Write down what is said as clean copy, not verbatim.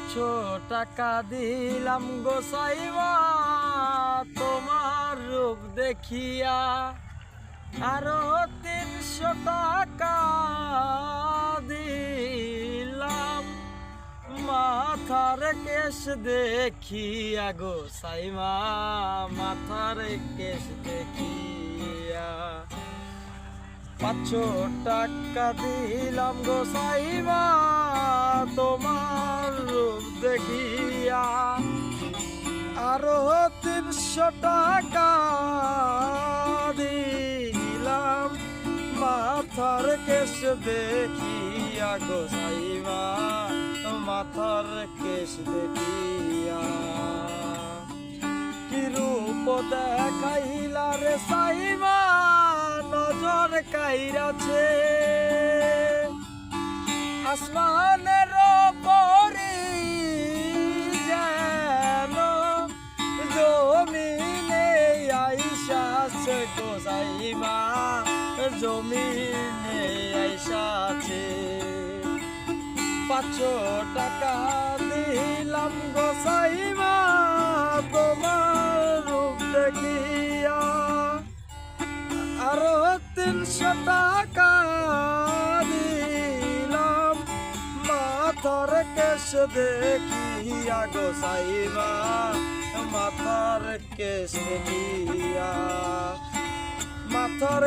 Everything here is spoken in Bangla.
টাকা দিলাম গোসাইবা তোমার রূপ দেখিয়া, আরো 300 টাকা দিলাম মাথার কেশ দেখিয়া গোসাইমা, মাথার কেশ দেখিয়া। 500 টাকা দিলাম গোসাইমা তোমার রূপ দেখিয়া, আরো 300 টাকা দিলাম মাথার কেশ দেখিয়া গোসাইমা, মাথার কেশ দেখিয়া। কি রূপ দেখাইলা রে সাইমা নজর কাইরাছে, আসমানের পরি যেন জমিনে আইসাছে গোসাইমা, জমিনে আইসাছে। 500 টাকা দিলাম গোসাইমা তোমার রূপ দেখিয়া, আরো 300 টাকা দিলাম মাথার কেশ দেখিয়া গোসাইমা, মাথার কেশ দেখিয়া, মাথার